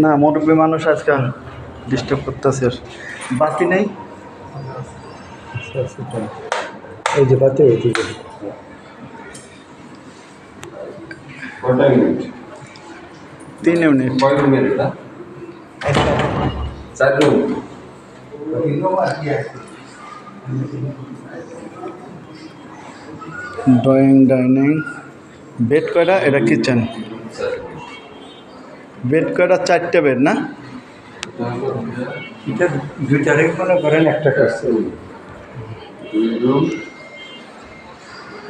না মুরব্বী মানুষ আজকে ডিস্টার্ব করতেছে। বাতি নেই, এই যে বাতি হয়েছে। কয়টা মিনিট? 3 ইউনিট। কয় মিনিট না? 4 মিনিট। ড্রয়িং, ডাইনিং, বেড কয়টা? এটা কিচেন। বেড কয়টা? 4টে বেড না? এটা দুইটা রেট মনে করেন একটা করছে। 2 রুম,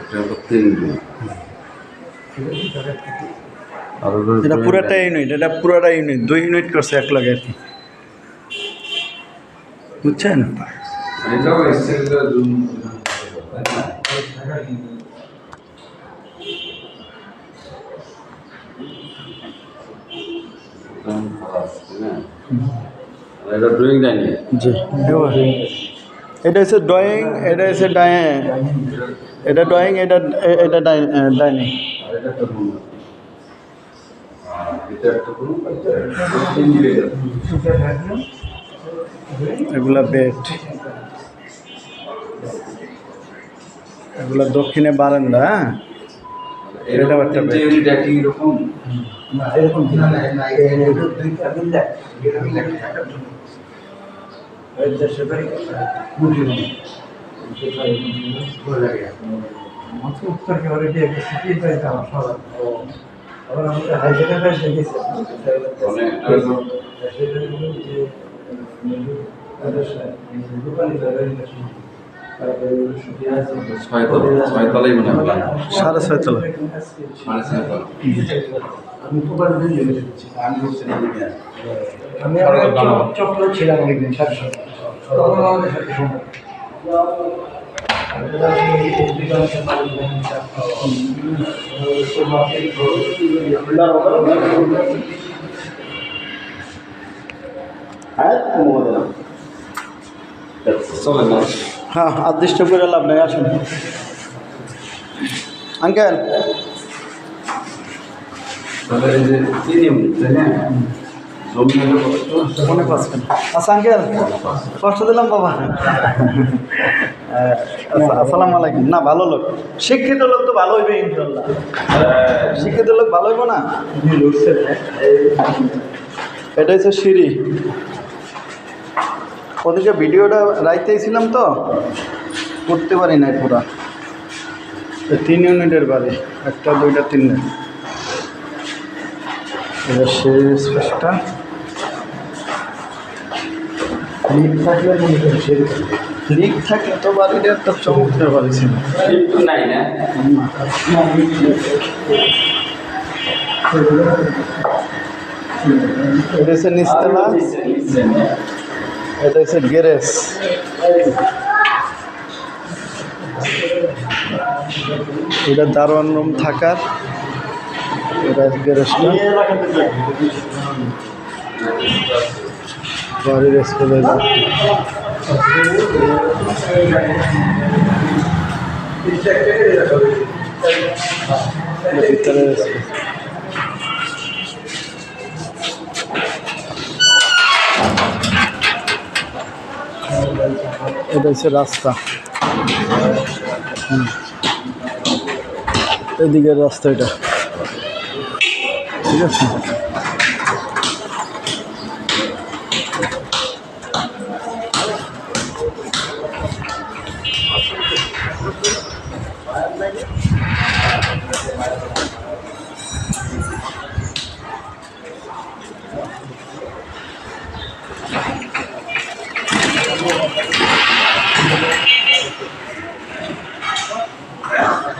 এটা 3 রুম। এটা পুরাটা ইউনিট, এটা পুরাটা ইউনিট 2 ইউনিট করছে এক লগে আর কি, বুঝছেন? এটাও এক্সচেঞ্জের রুম। এটা ড্রয়িং ডাইনিং। জি, এটা হচ্ছে ড্রয়িং, এটা হচ্ছে এটা ড্রয়িং, এটা ডাইনিং। এগুলা বেড, এগুলা দক্ষিণে বারান্দা। হ্যাঁ, এটা একটা বেড। একই রকম না এরকম না, দুইটা মিলে সেটাই বুঝিনি। মাত্র উত্তরকে অলরেডি একটা সিটি পাইতে আমার সবার। আবার আমাদের হাই সেকেন্ডারি দেখেছি ছয়তলাই মনে হয়। 6.5 তলা। আমি চক্র ছিলাম অনেকদিন সাথে চলে না। হ্যাঁ, আর ডিস্টার্ব করে লাভ নেই, আসুন আঙ্কেল। তাহলে এই যে 3 ইউনিট, তাই না? জমি হলো কত? মনে পাচ্ছেন? আচ্ছা আঙ্কেল, কষ্ট দিলাম বাবা। আসসালামু আলাইকুম। না, ভালো লোক, শিক্ষিত লোক তো ভালো হইবে ইনশাল্লাহ। শিক্ষিত লোক ভালো হইব না? এটা হচ্ছে সিঁড়ি। ওদিকে ভিডিওটা রাইতেই ছিলাম তো করতে পারি নাই পুরা। 3 ইউনিটের বাড়ি, 1, 2, 3। এবার সেই স্পেসটা লিফট থাকলে মনে করেন সেরকম লিক থাকে তো বাড়িটা একটা চমৎকার বাড়ি ছিল। লিফট নাই না? এটা হচ্ছে নিচতলা, এটা হচ্ছে গ্যারেজ। এটা দারোয়ান রুম থাকার, এটা গ্যারেজটা। বাড়ির স্কুলে ভিতরে এটা হচ্ছে রাস্তা, এদিকের রাস্তা এটা, ঠিক আছে?